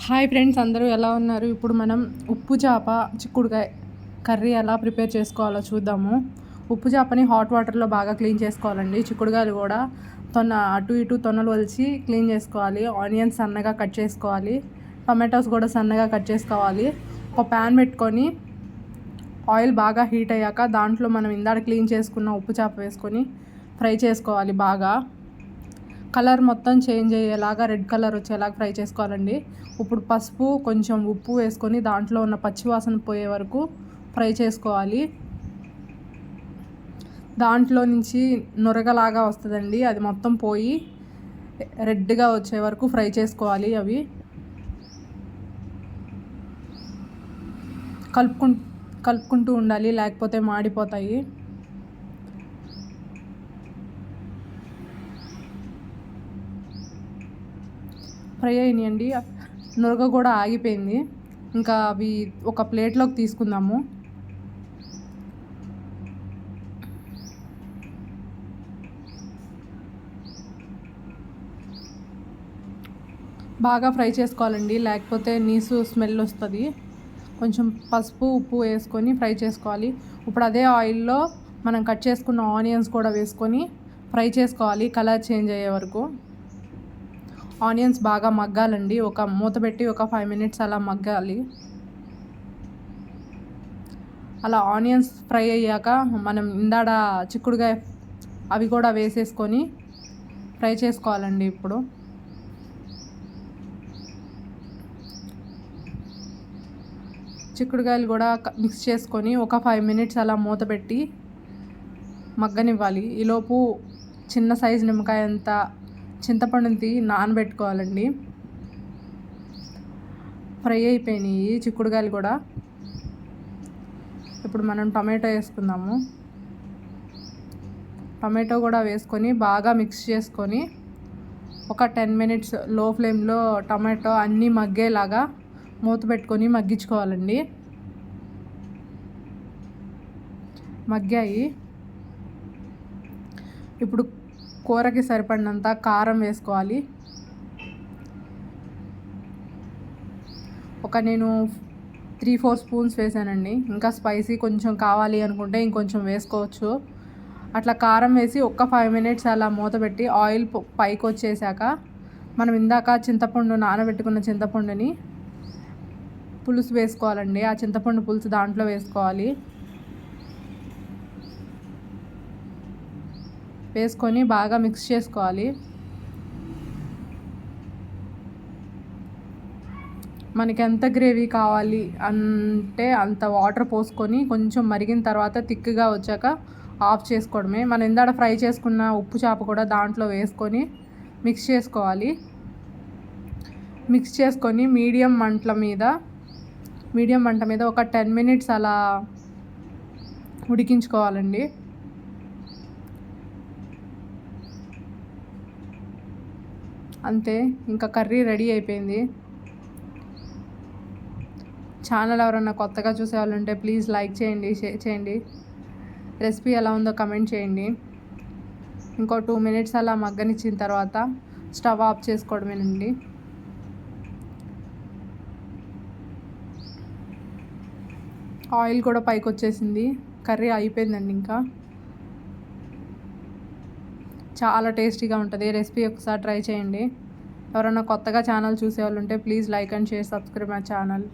Hi friends, అందరూ ఎలా ఉన్నారు? ఇప్పుడు మనం ఉప్పు చేప చిక్కుడుకాయ కర్రీ ఎలా ప్రిపేర్ చేసుకోవాలో చూద్దాము. ఉప్పు చేపని హాట్ వాటర్లో బాగా క్లీన్ చేసుకోవాలండి. చిక్కుడుకాయలు కూడా అటు ఇటు తొనలు వలిచి క్లీన్ చేసుకోవాలి. ఆనియన్స్ సన్నగా కట్ చేసుకోవాలి. టమాటోస్ కూడా సన్నగా కట్ చేసుకోవాలి. ఒక ప్యాన్ పెట్టుకొని ఆయిల్ బాగా హీట్ అయ్యాక దాంట్లో మనం ఇందాక క్లీన్ చేసుకున్న ఉప్పు చేప వేసుకొని ఫ్రై చేసుకోవాలి. బాగా కలర్ మొత్తం చేంజ్ అయ్యేలాగా, రెడ్ కలర్ వచ్చేలాగా ఫ్రై చేసుకోవాలండి. ఇప్పుడు పసుపు, కొంచెం ఉప్పు వేసుకొని దాంట్లో ఉన్న పచ్చివాసన పోయే వరకు ఫ్రై చేసుకోవాలి. దాంట్లో నుంచి నొరగలాగా వస్తుందండి, అది మొత్తం పోయి రెడ్గా వచ్చే వరకు ఫ్రై చేసుకోవాలి. అవి కలుపుకుంటూ ఉండాలి, లేకపోతే మాడిపోతాయి. ఫ్రై అయినాయండి, నురగ కూడా ఆగిపోయింది. ఇంకా అవి ఒక ప్లేట్లోకి తీసుకుందాము. బాగా ఫ్రై చేసుకోవాలండి, లేకపోతే నీసు స్మెల్ వస్తుంది. కొంచెం పసుపు, ఉప్పు వేసుకొని ఫ్రై చేసుకోవాలి. ఇప్పుడు అదే ఆయిల్లో మనం కట్ చేసుకున్న ఆనియన్స్ కూడా వేసుకొని ఫ్రై చేసుకోవాలి, కలర్ చేంజ్ అయ్యే వరకు. ఆనియన్స్ బాగా మగ్గాలండి. ఒక మూత పెట్టి ఒక 5 minutes అలా మగ్గాలి. అలా ఆనియన్స్ ఫ్రై అయ్యాక మనం ఇందాడ చిక్కుడుకాయ అవి కూడా వేసేసుకొని ఫ్రై చేసుకోవాలండి. ఇప్పుడు చిక్కుడుకాయలు కూడా మిక్స్ చేసుకొని ఒక 5 minutes అలా మూత పెట్టి మగ్గనివ్వాలి. ఈలోపు చిన్న సైజు నిమ్మకాయ అంత చింతపండుని నానబెట్టుకోవాలండి. ఫ్రై అయిపోయినాయి చిక్కుడుకాయలు కూడా. ఇప్పుడు మనం టమాటో వేసుకుందాము. టమాటో కూడా వేసుకొని బాగా మిక్స్ చేసుకొని ఒక 10 minutes లో ఫ్లేమ్లో టమాటో అన్నీ మగ్గేలాగా మూత పెట్టుకొని మగ్గించుకోవాలండి. మగ్గాయి. ఇప్పుడు కూరకి సరిపడినంత కారం వేసుకోవాలి. నేను 3-4 స్పూన్స్ వేసానండి. ఇంకా స్పైసీ కొంచెం కావాలి అనుకుంటే ఇంకొంచెం వేసుకోవచ్చు. అట్లా కారం వేసి ఒక 5 minutes అలా మూత పెట్టి ఆయిల్ పైకి వచ్చేసాక మనం ఇందాక నానబెట్టుకున్న చింతపండుని పులుసు వేసుకోవాలండి. ఆ చింతపండు పులుసు దాంట్లో వేసుకోవాలి. వేసుకొని బాగా మిక్స్ చేసుకోవాలి. మనకి ఎంత గ్రేవీ కావాలి అంటే అంత వాటర్ పోసుకొని కొంచెం మరిగిన తర్వాత థిక్గా వచ్చాక ఆఫ్ చేసుకోవడమే. మనం ఇందాక ఫ్రై చేసుకున్న ఉప్పు చేప కూడా దాంట్లో వేసుకొని మిక్స్ చేసుకోవాలి. మిక్స్ చేసుకొని మీడియం మంట మీద ఒక 10 minutes అలా ఉడికించుకోవాలండి. అంతే, ఇంకా కర్రీ రెడీ అయిపోయింది. ఛానల్ ఎవరన్నా కొత్తగా చూసేవాళ్ళుంటే ప్లీజ్ లైక్ చేయండి, షేర్ చేయండి. రెసిపీ ఎలా ఉందో కమెంట్ చేయండి. ఇంకో 2 minutes అలా మగ్గనిచ్చిన తర్వాత స్టవ్ ఆఫ్ చేసుకోవడమేనండి. ఆయిల్ కూడా పైకి వచ్చేసింది. కర్రీ అయిపోయిందండి. ఇంకా చాలా టేస్టీగా ఉంటుంది. రెసిపీ ఒకసారి ట్రై చేయండి. ఎవరైనా కొత్తగా ఛానల్ చూసేవాళ్ళు ఉంటే please like and share, subscribe my channel.